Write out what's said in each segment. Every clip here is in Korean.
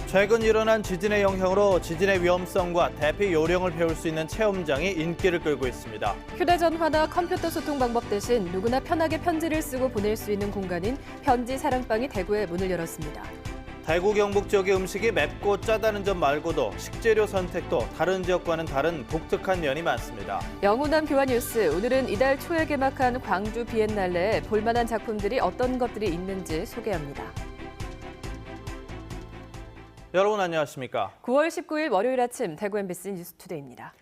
최근 일어난 지진의 영향으로 지진의 위험성과 대피 요령을 배울 수 있는 체험장이 인기를 끌고 있습니다. 휴대전화나 컴퓨터 소통 방법 대신 누구나 편하게 편지를 쓰고 보낼 수 있는 공간인 편지 사랑방이 대구에 문을 열었습니다. 대구 경북 지역의 음식이 맵고 짜다는 점 말고도 식재료 선택도 다른 지역과는 다른 독특한 면이 많습니다. 영호남 교환 뉴스, 오늘은 이달 초에 개막한 광주 비엔날레에 볼만한 작품들이 어떤 것들이 있는지 소개합니다. 여러분 안녕하십니까? 9월 19일 월요일 아침 대구 MBC 뉴스투데이입니다.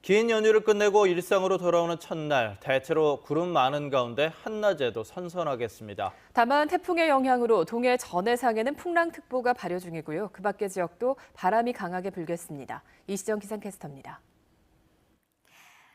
긴 연휴를 끝내고 일상으로 돌아오는 첫날, 대체로 구름 많은 가운데 한낮에도 선선하겠습니다. 다만 태풍의 영향으로 동해 전해상에는 풍랑특보가 발효 중이고요. 그 밖의 지역도 바람이 강하게 불겠습니다. 이시정 기상캐스터입니다.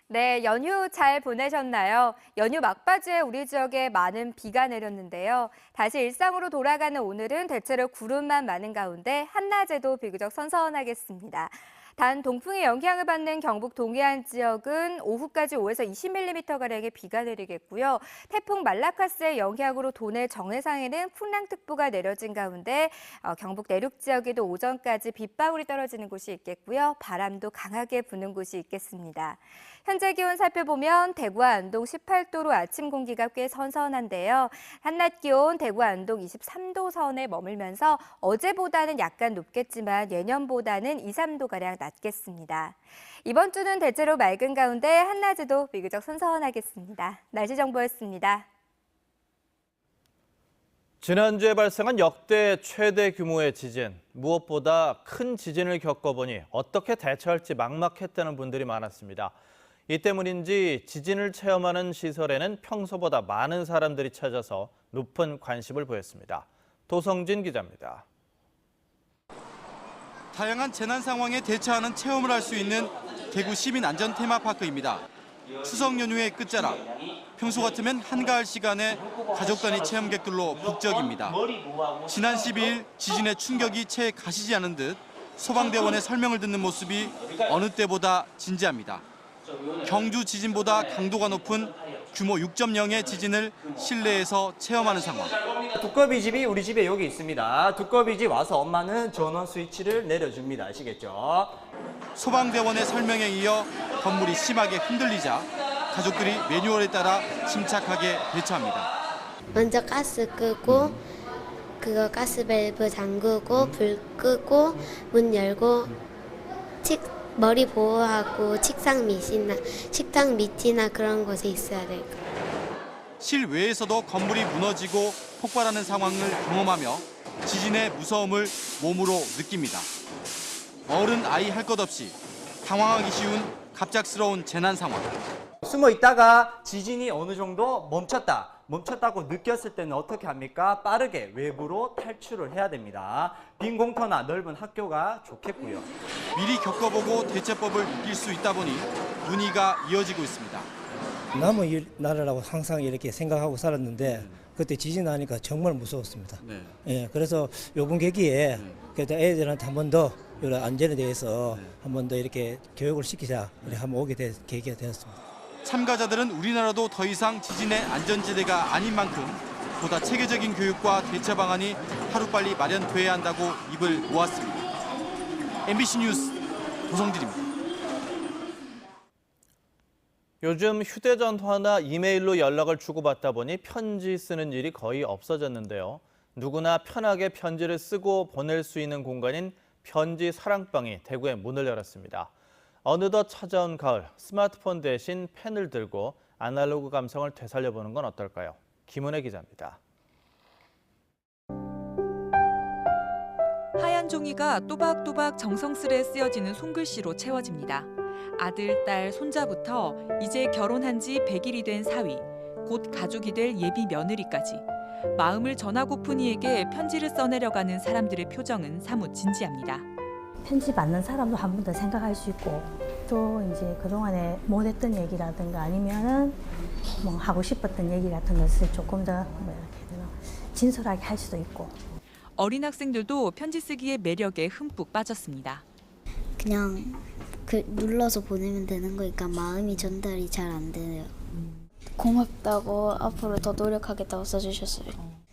네, 연휴 잘 보내셨나요? 연휴 막바지에 우리 지역에 많은 비가 내렸는데요. 다시 일상으로 돌아가는 오늘은 대체로 구름만 많은 가운데 한낮에도 비교적 선선하겠습니다. 단 동풍의 영향을 받는 경북 동해안 지역은 오후까지 5에서 20mm가량의 비가 내리겠고요. 태풍 말라카스의 영향으로 도내 정해상에는 풍랑특보가 내려진 가운데 경북 내륙 지역에도 오전까지 빗방울이 떨어지는 곳이 있겠고요. 바람도 강하게 부는 곳이 있겠습니다. 현재 기온 살펴보면 대구와 안동 18도로 아침 공기가 꽤 선선한데요. 한낮 기온 대구와 안동 23도 선에 머물면서 어제보다는 약간 높겠지만 예년보다는 2, 3도가량 낮겠습니다. 이번 주는 대체로 맑은 가운데 한낮에도 비교적 선선하겠습니다. 날씨 정보였습니다. 지난주에 발생한 역대 최대 규모의 지진, 무엇보다 큰 지진을 겪어보니 어떻게 대처할지 막막했다는 분들이 많았습니다. 이 때문인지 지진을 체험하는 시설에는 평소보다 많은 사람들이 찾아서 높은 관심을 보였습니다. 도성진 기자입니다. 다양한 재난 상황에 대처하는 체험을 할 수 있는 대구 시민 안전 테마파크입니다. 추석 연휴의 끝자락, 평소 같으면 한가할 시간에 가족 단위 체험객들로 북적입니다. 지난 12일 지진의 충격이 채 가시지 않은 듯 소방대원의 설명을 듣는 모습이 어느 때보다 진지합니다. 경주 지진보다 강도가 높은 규모 6.0의 지진을 실내에서 체험하는 상황. 두꺼비 집이 우리 집에 여기 있습니다. 두꺼비 집 와서 엄마는 전원 스위치를 내려줍니다. 아시겠죠? 소방대원의 설명에 이어 건물이 심하게 흔들리자 가족들이 매뉴얼에 따라 침착하게 대처합니다. 먼저 가스 끄고 그거 가스 밸브 잠그고 불 끄고 문 열고 머리 보호하고 식당 밑이나 그런 곳에 있어야 될 거예요. 실외에서도 건물이 무너지고 폭발하는 상황을 경험하며 지진의 무서움을 몸으로 느낍니다. 어른 아이 할 것 없이 당황하기 쉬운 갑작스러운 재난 상황. 숨어 있다가 지진이 어느 정도 멈췄다고 느꼈을 때는 어떻게 합니까? 빠르게 외부로 탈출을 해야 됩니다. 빈 공터나 넓은 학교가 좋겠고요. 미리 겪어보고 대처법을 느낄 수 있다 보니 논의가 이어지고 있습니다. 남의 나라라고 항상 이렇게 생각하고 살았는데 그때 지진 나니까 정말 무서웠습니다. 네. 예, 그래서 이번 계기에 그래도 애들한테 한 번 더 이런 안전에 대해서 한 번 더 이렇게 교육을 시키자 이렇게 한번 오게 된 계기가 되었습니다. 참가자들은 우리나라도 더 이상 지진의 안전지대가 아닌 만큼 보다 체계적인 교육과 대처 방안이 하루빨리 마련돼야 한다고 입을 모았습니다. MBC 뉴스 도성진입니다. 요즘 휴대전화나 이메일로 연락을 주고받다 보니 편지 쓰는 일이 거의 없어졌는데요. 누구나 편하게 편지를 쓰고 보낼 수 있는 공간인 편지 사랑방이 대구에 문을 열었습니다. 어느덧 찾아온 가을, 스마트폰 대신 펜을 들고 아날로그 감성을 되살려보는 건 어떨까요? 김은혜 기자입니다. 하얀 종이가 또박또박 정성스레 쓰여지는 손글씨로 채워집니다. 아들, 딸, 손자부터 이제 결혼한 지 100일이 된 사위, 곧 가족이 될 예비 며느리까지 마음을 전하고픈 이에게 편지를 써내려가는 사람들의 표정은 사뭇 진지합니다. 편지 받는 사람도 한 번 더 생각할 수 있고 또 이제 그동안에 못했던 얘기라든가 아니면은 뭐 하고 싶었던 얘기 같은 것을 조금 더 진솔하게 할 수도 있고. 어린 학생들도 편지 쓰기의 매력에 흠뻑 빠졌습니다. 그냥 눌러서 보내면 되는 거니까 마음이 전달이 잘 안 돼요. 고맙다고 앞으로 더 노력하겠다고 써주셨어요.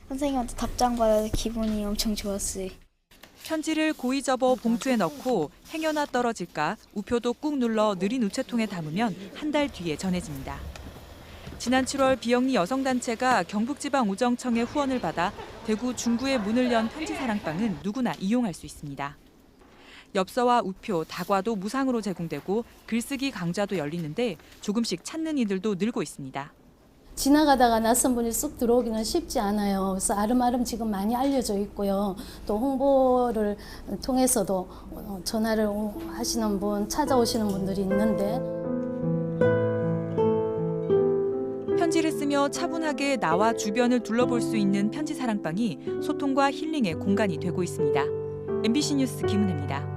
선생님한테 답장 받아서 기분이 엄청 좋았어요. 편지를 고이 접어 봉투에 넣고 행여나 떨어질까 우표도 꾹 눌러 느린 우체통에 담으면 한 달 뒤에 전해집니다. 지난 7월 비영리 여성단체가 경북지방우정청의 후원을 받아 대구 중구에 문을 연 편지사랑방은 누구나 이용할 수 있습니다. 엽서와 우표, 다과도 무상으로 제공되고 글쓰기 강좌도 열리는데 조금씩 찾는 이들도 늘고 있습니다. 지나가다가 낯선 분이 쑥 들어오기는 쉽지 않아요. 그래서 아름아름 지금 많이 알려져 있고요. 또 홍보를 통해서도 전화를 하시는 분, 찾아오시는 분들이 있는데. 편지를 쓰며 차분하게 나와 주변을 둘러볼 수 있는 편지사랑방이 소통과 힐링의 공간이 되고 있습니다. MBC 뉴스 김은혜입니다.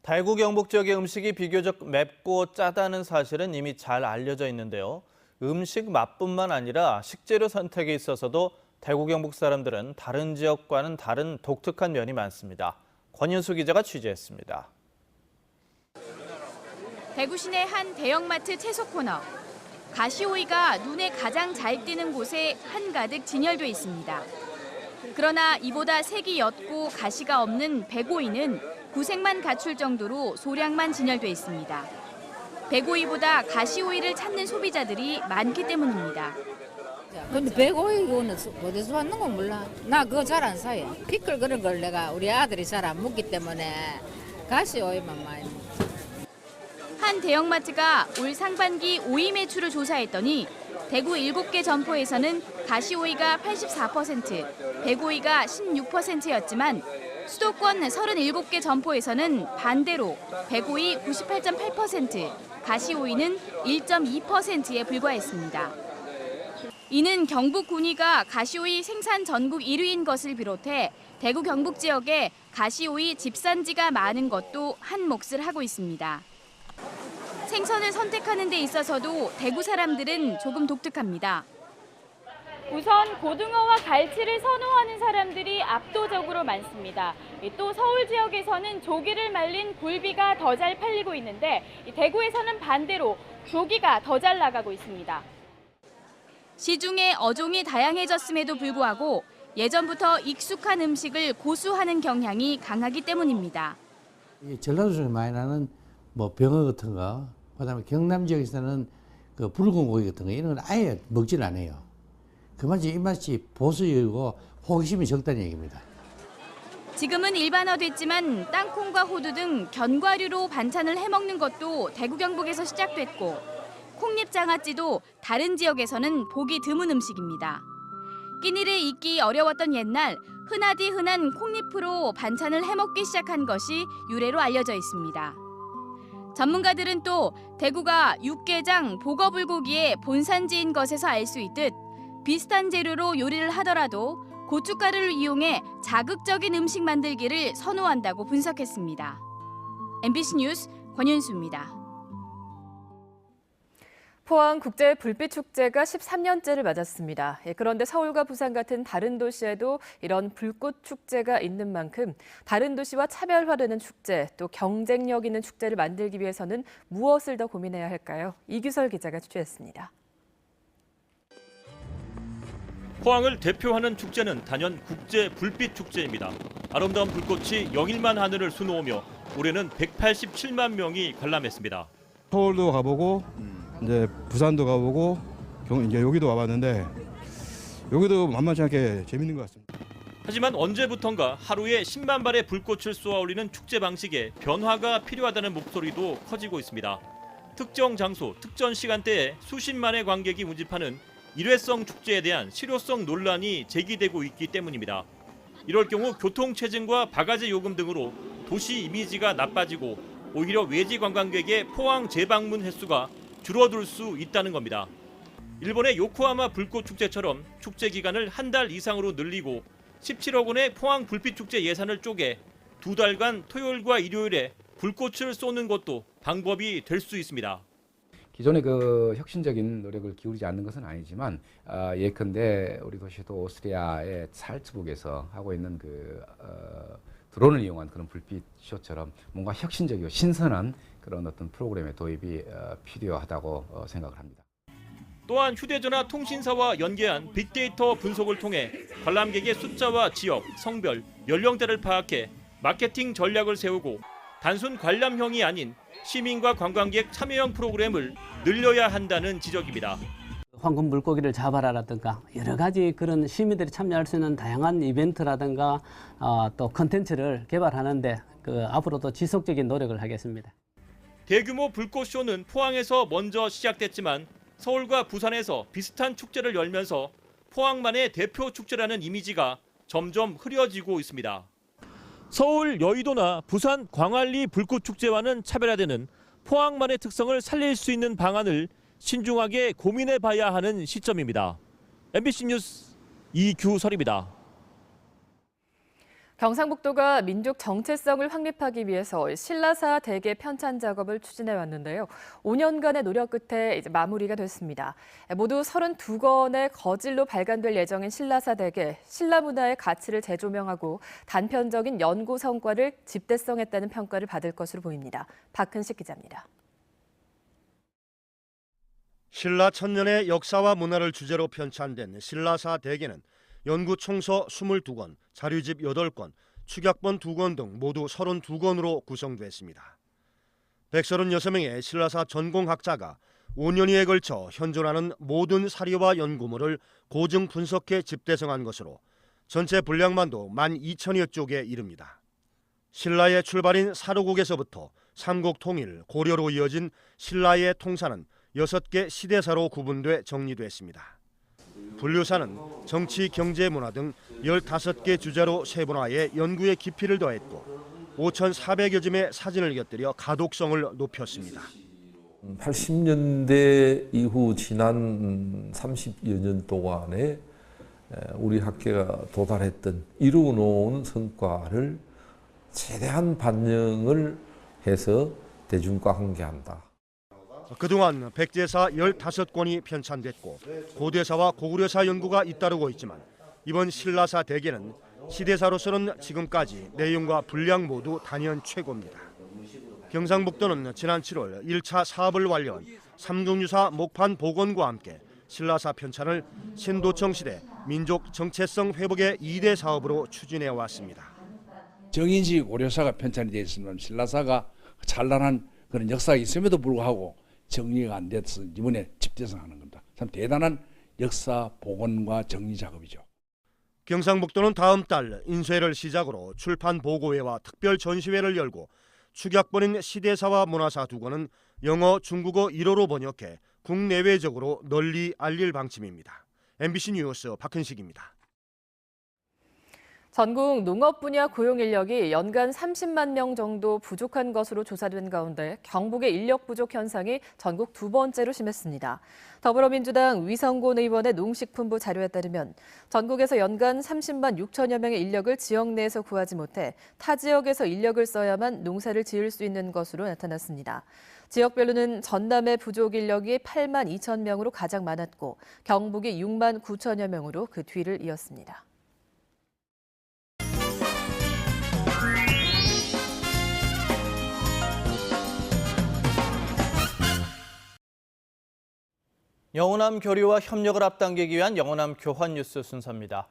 대구 경북 지역의 음식이 비교적 맵고 짜다는 사실은 이미 잘 알려져 있는데요. 음식 맛뿐만 아니라 식재료 선택에 있어서도 대구 경북 사람들은 다른 지역과는 다른 독특한 면이 많습니다. 권윤수 기자가 취재했습니다. 대구 시내 한 대형마트 채소 코너. 가시오이가 눈에 가장 잘 띄는 곳에 한가득 진열돼 있습니다. 그러나 이보다 색이 옅고 가시가 없는 백오이는 구색만 갖출 정도로 소량만 진열돼 있습니다. 백오이보다 가시오이를 찾는 소비자들이 많기 때문입니다. 근데 백오이 그거는 어디서 왔는 건 몰라. 나 그거 잘 안 사요. 피클 그런 걸 내가 우리 아들이 잘 안 먹기 때문에 가시오이만 많이 먹어. 한 대형마트가 올 상반기 오이 매출을 조사했더니 대구 7개 점포에서는 가시오이가 84%, 백오이가 16%였지만 수도권 37개 점포에서는 반대로 백오이 98.8%, 가시오이는 1.2%에 불과했습니다. 이는 경북 군위가 가시오이 생산 전국 1위인 것을 비롯해 대구 경북 지역에 가시오이 집산지가 많은 것도 한 몫을 하고 있습니다. 생선을 선택하는 데 있어서도 대구 사람들은 조금 독특합니다. 우선 고등어와 갈치를 선호하는 사람들이 압도적으로 많습니다. 또 서울 지역에서는 조기를 말린 굴비가 더 잘 팔리고 있는데 대구에서는 반대로 조기가 더 잘 나가고 있습니다. 시중에 어종이 다양해졌음에도 불구하고 예전부터 익숙한 음식을 고수하는 경향이 강하기 때문입니다. 전라도 쪽에 많이 나는 병어 같은 거, 그다음에 경남 지역에서는 그 붉은 고기 같은 거 이런 건 아예 먹질 않아요. 그만큼 입맛이 보수이고 호기심이 적다는 얘기입니다. 지금은 일반화됐지만 땅콩과 호두 등 견과류로 반찬을 해먹는 것도 대구 경북에서 시작됐고 콩잎 장아찌도 다른 지역에서는 보기 드문 음식입니다. 끼니를 잊기 어려웠던 옛날 흔하디 흔한 콩잎으로 반찬을 해먹기 시작한 것이 유래로 알려져 있습니다. 전문가들은 또 대구가 육개장, 보거불고기의 본산지인 것에서 알 수 있듯 비슷한 재료로 요리를 하더라도 고춧가루를 이용해 자극적인 음식 만들기를 선호한다고 분석했습니다. MBC 뉴스 권윤수입니다. 포항 국제 불빛축제가 13년째를 맞았습니다. 그런데 서울과 부산 같은 다른 도시에도 이런 불꽃축제가 있는 만큼 다른 도시와 차별화되는 축제, 또 경쟁력 있는 축제를 만들기 위해서는 무엇을 더 고민해야 할까요? 이규설 기자가 취재했습니다. 포항을 대표하는 축제는 단연 국제 불빛축제입니다. 아름다운 불꽃이 영일만 하늘을 수놓으며 올해는 187만 명이 관람했습니다. 서울도 가보고 이제 부산도 가보고 이제 여기도 와봤는데 여기도 만만치 않게 재밌는 것 같습니다. 하지만 언제부턴가 하루에 10만 발의 불꽃을 쏘아 올리는 축제 방식에 변화가 필요하다는 목소리도 커지고 있습니다. 특정 장소, 특정 시간대에 수십만의 관객이 운집하는 일회성 축제에 대한 실효성 논란이 제기되고 있기 때문입니다. 이럴 경우 교통체증과 바가지 요금 등으로 도시 이미지가 나빠지고 오히려 외지 관광객의 포항 재방문 횟수가 줄어들 수 있다는 겁니다. 일본의 요코하마 불꽃축제처럼 축제 기간을 한 달 이상으로 늘리고 17억 원의 포항 불빛축제 예산을 쪼개 2달간 토요일과 일요일에 불꽃을 쏘는 것도 방법이 될 수 있습니다. 기존의 그 혁신적인 노력을 기울이지 않는 것은 아니지만 예컨대 우리 도시도 오스트리아의 살츠부르크에서 하고 있는 드론을 이용한 그런 불빛 쇼처럼 뭔가 혁신적이고 신선한 그런 어떤 프로그램의 도입이 필요하다고 생각을 합니다. 또한 휴대전화 통신사와 연계한 빅데이터 분석을 통해 관람객의 숫자와 지역, 성별, 연령대를 파악해 마케팅 전략을 세우고 단순 관람형이 아닌 시민과 관광객 참여형 프로그램을 늘려야 한다는 지적입니다. 황금 물고기를 잡아라라든가 여러 가지 그런 시민들이 참여할 수 있는 다양한 이벤트라든가 또 컨텐츠를 개발하는데 앞으로도 지속적인 노력을 하겠습니다. 대규모 불꽃쇼는 포항에서 먼저 시작됐지만 서울과 부산에서 비슷한 축제를 열면서 포항만의 대표 축제라는 이미지가 점점 흐려지고 있습니다. 서울 여의도나 부산 광안리 불꽃축제와는 차별화되는 포항만의 특성을 살릴 수 있는 방안을 신중하게 고민해봐야 하는 시점입니다. MBC 뉴스 이규설입니다. 경상북도가 민족 정체성을 확립하기 위해서 신라사 대게 편찬 작업을 추진해 왔는데요. 5년간의 노력 끝에 이제 마무리가 됐습니다. 모두 32건의 거질로 발간될 예정인 신라사 대게, 신라 문화의 가치를 재조명하고 단편적인 연구 성과를 집대성했다는 평가를 받을 것으로 보입니다. 박은식 기자입니다. 신라 천년의 역사와 문화를 주제로 편찬된 신라사 대계는 연구 총서 22권, 자료집 8권, 축약본 2권 등 모두 32권으로 구성됐습니다. 136명의 신라사 전공학자가 5년여에 걸쳐 현존하는 모든 사료와 연구물을 고증 분석해 집대성한 것으로 전체 분량만도 12,000여 쪽에 이릅니다. 신라의 출발인 사로국에서부터 삼국 통일, 고려로 이어진 신라의 통사는 6개 시대사로 구분돼 정리됐습니다. 분류사는 정치, 경제, 문화 등 15개 주제로 세분화해 연구의 깊이를 더했고 5,400여 점의 사진을 곁들여 가독성을 높였습니다. 80년대 이후 지난 30여 년 동안에 우리 학계가 도달했던 이루어놓은 성과를 최대한 반영을 해서 대중과 함께한다. 그동안 백제사 15권이 편찬됐고 고대사와 고구려사 연구가 잇따르고 있지만 이번 신라사 대계는 시대사로서는 지금까지 내용과 분량 모두 단연 최고입니다. 경상북도는 지난 7월 1차 사업을 완료한 삼국유사 목판 복원과 함께 신라사 편찬을 신도청 시대 민족 정체성 회복의 2대 사업으로 추진해 왔습니다. 정인지 고려사가 편찬이 되어 있으면 신라사가 찬란한 그런 역사가 있음에도 불구하고 정리가 안 돼서 이번에 집대성하는 겁니다. 참 대단한 역사 복원과 정리 작업이죠. 경상북도는 다음 달 인쇄를 시작으로 출판 보고회와 특별 전시회를 열고 축약본인 시대사와 문화사 2권은 영어, 중국어 1어로 번역해 국내외적으로 널리 알릴 방침입니다. MBC 뉴스 박은식입니다. 전국 농업 분야 고용 인력이 연간 30만 명 정도 부족한 것으로 조사된 가운데 경북의 인력 부족 현상이 전국 2번째로 심했습니다. 더불어민주당 위성곤 의원의 농식품부 자료에 따르면 전국에서 연간 30만 6천여 명의 인력을 지역 내에서 구하지 못해 타 지역에서 인력을 써야만 농사를 지을 수 있는 것으로 나타났습니다. 지역별로는 전남의 부족 인력이 8만 2천 명으로 가장 많았고 경북이 6만 9천여 명으로 그 뒤를 이었습니다. 영호남 교류와 협력을 앞당기기 위한 영호남 교환 뉴스 순서입니다.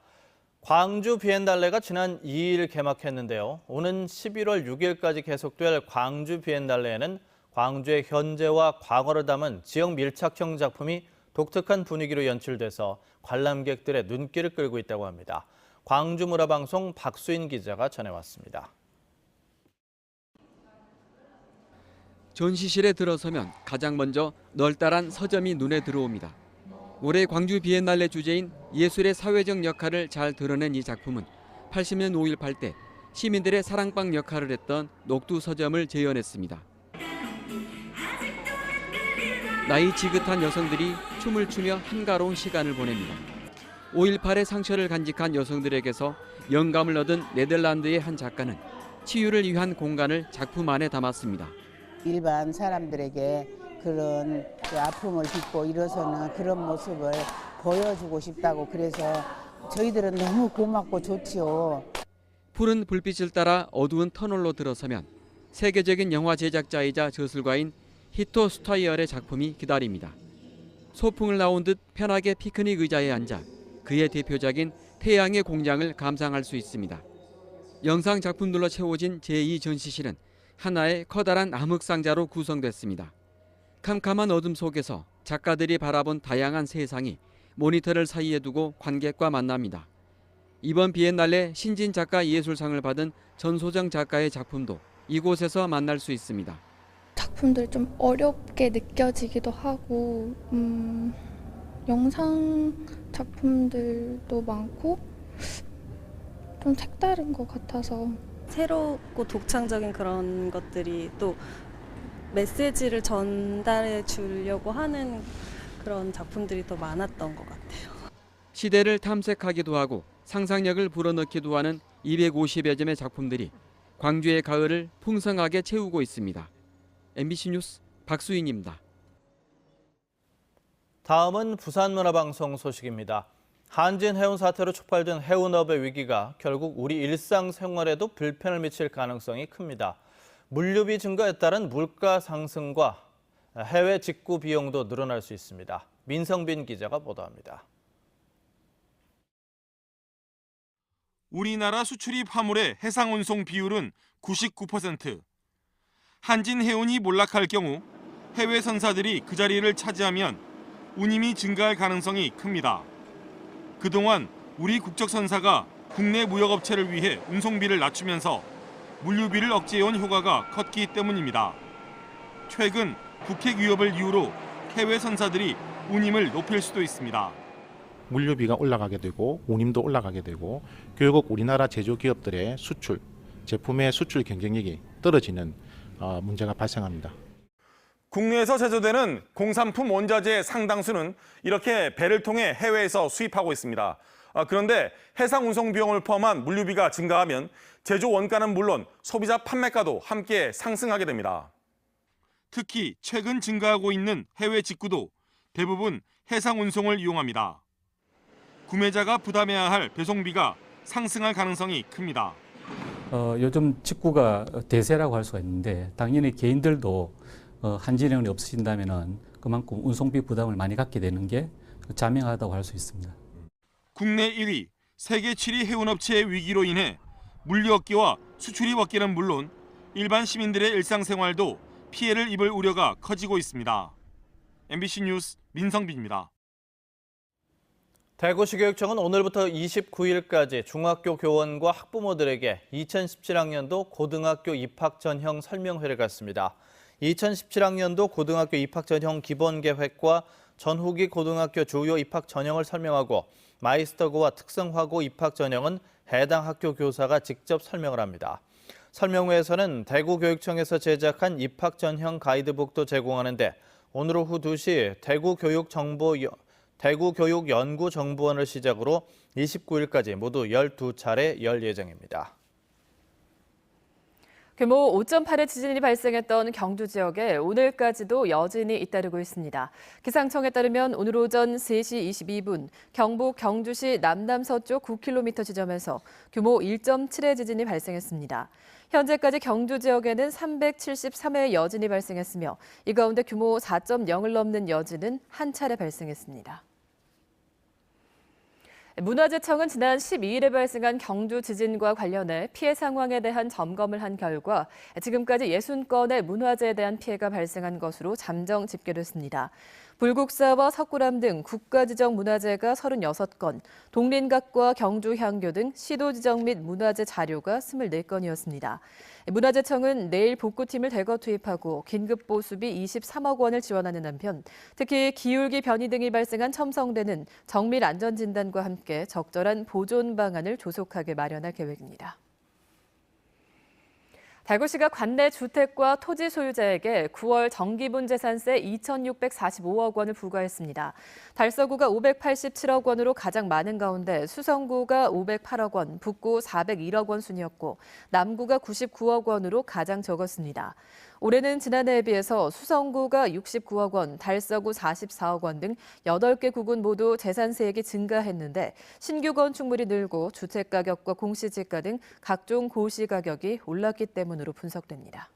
광주 비엔날레가 지난 2일 개막했는데요. 오는 11월 6일까지 계속될 광주 비엔날레에는 광주의 현재와 과거를 담은 지역 밀착형 작품이 독특한 분위기로 연출돼서 관람객들의 눈길을 끌고 있다고 합니다. 광주문화방송 박수인 기자가 전해왔습니다. 전시실에 들어서면 가장 먼저 널따란 서점이 눈에 들어옵니다. 올해 광주 비엔날레 주제인 예술의 사회적 역할을 잘 드러낸 이 작품은 80년 5.18 때 시민들의 사랑방 역할을 했던 녹두 서점을 재현했습니다. 나이 지긋한 여성들이 춤을 추며 한가로운 시간을 보냅니다. 5.18의 상처를 간직한 여성들에게서 영감을 얻은 네덜란드의 한 작가는 치유를 위한 공간을 작품 안에 담았습니다. 일반 사람들에게 그런 아픔을 딛고 일어서는 그런 모습을 보여주고 싶다고 그래서 저희들은 너무 고맙고 좋지요. 푸른 불빛을 따라 어두운 터널로 들어서면 세계적인 영화 제작자이자 저술가인 히토 스타이얼의 작품이 기다립니다. 소풍을 나온 듯 편하게 피크닉 의자에 앉아 그의 대표작인 태양의 공장을 감상할 수 있습니다. 영상 작품들로 채워진 제2전시실은 하나의 커다란 암흑상자로 구성됐습니다. 캄캄한 어둠 속에서 작가들이 바라본 다양한 세상이 모니터를 사이에 두고 관객과 만납니다. 이번 비엔날레 신진 작가 예술상을 받은 전소정 작가의 작품도 이곳에서 만날 수 있습니다. 작품들 좀 어렵게 느껴지기도 하고 영상 작품들도 많고 좀 색다른 것 같아서 새롭고 독창적인 그런 것들이 또 메시지를 전달해 주려고 하는 그런 작품들이 더 많았던 것 같아요. 시대를 탐색하기도 하고 상상력을 불어넣기도 하는 250여 점의 작품들이 광주의 가을을 풍성하게 채우고 있습니다. MBC 뉴스 박수인입니다. 다음은 부산문화방송 소식입니다. 한진 해운 사태로 촉발된 해운업의 위기가 결국 우리 일상생활에도 불편을 미칠 가능성이 큽니다. 물류비 증가에 따른 물가 상승과 해외 직구 비용도 늘어날 수 있습니다. 민성빈 기자가 보도합니다. 우리나라 수출입 화물의 해상 운송 비율은 99%. 한진 해운이 몰락할 경우 해외 선사들이 그 자리를 차지하면 운임이 증가할 가능성이 큽니다. 그동안 우리 국적 선사가 국내 무역업체를 위해 운송비를 낮추면서 물류비를 억제해온 효과가 컸기 때문입니다. 최근 북핵 위협을 이유로 해외 선사들이 운임을 높일 수도 있습니다. 물류비가 올라가게 되고 운임도 올라가게 되고 결국 우리나라 제조기업들의 수출, 제품의 수출 경쟁력이 떨어지는 문제가 발생합니다. 국내에서 제조되는 공산품 원자재의 상당수는 이렇게 배를 통해 해외에서 수입하고 있습니다. 그런데 해상 운송 비용을 포함한 물류비가 증가하면 제조 원가는 물론 소비자 판매가도 함께 상승하게 됩니다. 특히 최근 증가하고 있는 해외 직구도 대부분 해상 운송을 이용합니다. 구매자가 부담해야 할 배송비가 상승할 가능성이 큽니다. 요즘 직구가 대세라고 할 수가 있는데 당연히 개인들도 한진해운이 없어진다면 그만큼 운송비 부담을 많이 갖게 되는 게 자명하다고 할 수 있습니다. 국내 1위, 세계 7위 해운업체의 위기로 인해 물류업계와 수출입업계는 물론 일반 시민들의 일상생활도 피해를 입을 우려가 커지고 있습니다. MBC 뉴스 민성빈입니다. 대구시 교육청은 오늘부터 29일까지 중학교 교원과 학부모들에게 2017학년도 고등학교 입학 전형 설명회를 갖습니다. 2017학년도 고등학교 입학 전형 기본계획과 전후기 고등학교 주요 입학 전형을 설명하고 마이스터고와 특성화고 입학 전형은 해당 학교 교사가 직접 설명을 합니다. 설명회에서는 대구교육청에서 제작한 입학 전형 가이드북도 제공하는데 오늘 오후 2시 대구교육연구정보원을 시작으로 29일까지 모두 12차례 열 예정입니다. 규모 5.8의 지진이 발생했던 경주 지역에 오늘까지도 여진이 잇따르고 있습니다. 기상청에 따르면 오늘 오전 3시 22분 경북 경주시 남남서쪽 9km 지점에서 규모 1.7의 지진이 발생했습니다. 현재까지 경주 지역에는 373회의 여진이 발생했으며 이 가운데 규모 4.0을 넘는 여진은 한 차례 발생했습니다. 문화재청은 지난 12일에 발생한 경주 지진과 관련해 피해 상황에 대한 점검을 한 결과 지금까지 60건의 문화재에 대한 피해가 발생한 것으로 잠정 집계됐습니다. 불국사와 석굴암 등 국가지정 문화재가 36건, 동린각과 경주향교 등 시도지정 및 문화재 자료가 24건이었습니다. 문화재청은 내일 복구팀을 대거 투입하고 긴급보수비 23억 원을 지원하는 한편 특히 기울기 변이 등이 발생한 첨성대는 정밀 안전진단과 함께 적절한 보존 방안을 조속하게 마련할 계획입니다. 대구시가 관내 주택과 토지 소유자에게 9월 정기분재산세 2,645억 원을 부과했습니다. 달서구가 587억 원으로 가장 많은 가운데 수성구가 508억 원, 북구 401억 원 순이었고 남구가 99억 원으로 가장 적었습니다. 올해는 지난해에 비해서 수성구가 69억 원, 달서구 44억 원 등 8개 구군 모두 재산세액이 증가했는데 신규 건축물이 늘고 주택가격과 공시지가 등 각종 고시가격이 올랐기 때문으로 분석됩니다.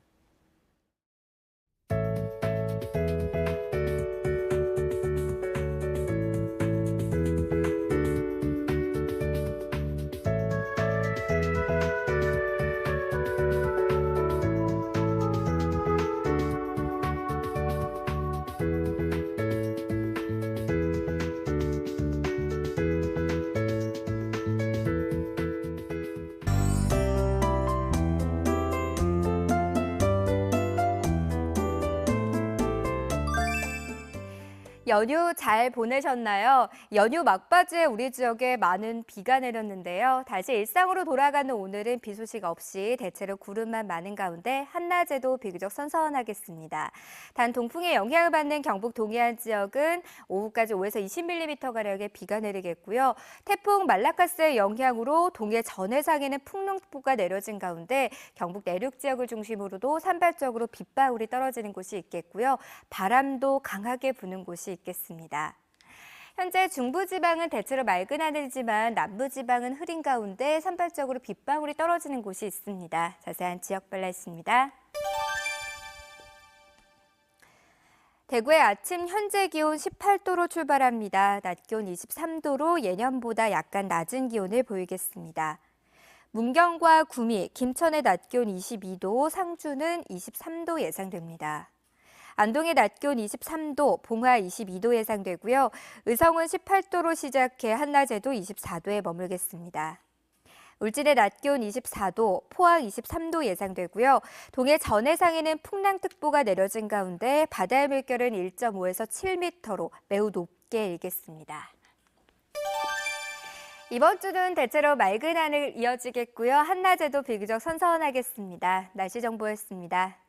연휴 잘 보내셨나요? 연휴 막바지에 우리 지역에 많은 비가 내렸는데요. 다시 일상으로 돌아가는 오늘은 비 소식 없이 대체로 구름만 많은 가운데 한낮에도 비교적 선선하겠습니다. 단 동풍의 영향을 받는 경북 동해안 지역은 오후까지 5에서 20mm가량의 비가 내리겠고요. 태풍 말라카스의 영향으로 동해 전해상에는 풍랑특보가 내려진 가운데 경북 내륙 지역을 중심으로도 산발적으로 빗방울이 떨어지는 곳이 있겠고요. 바람도 강하게 부는 곳이 있겠습니다. 현재 중부지방은 대체로 맑은 하늘이지만 남부지방은 흐린 가운데 산발적으로 빗방울이 떨어지는 곳이 있습니다. 자세한 지역별 날씨입니다. 대구의 아침 현재 기온 18도로 출발합니다. 낮 기온 23도로 예년보다 약간 낮은 기온을 보이겠습니다. 문경과 구미, 김천의 낮 기온 22도, 상주는 23도 예상됩니다. 안동의 낮 기온 23도, 봉화 22도 예상되고요. 의성은 18도로 시작해 한낮에도 24도에 머물겠습니다. 울진의 낮 기온 24도, 포항 23도 예상되고요. 동해 전해상에는 풍랑특보가 내려진 가운데 바다의 물결은 1.5에서 7m로 매우 높게 일겠습니다. 이번 주는 대체로 맑은 하늘 이어지겠고요. 한낮에도 비교적 선선하겠습니다. 날씨 정보였습니다.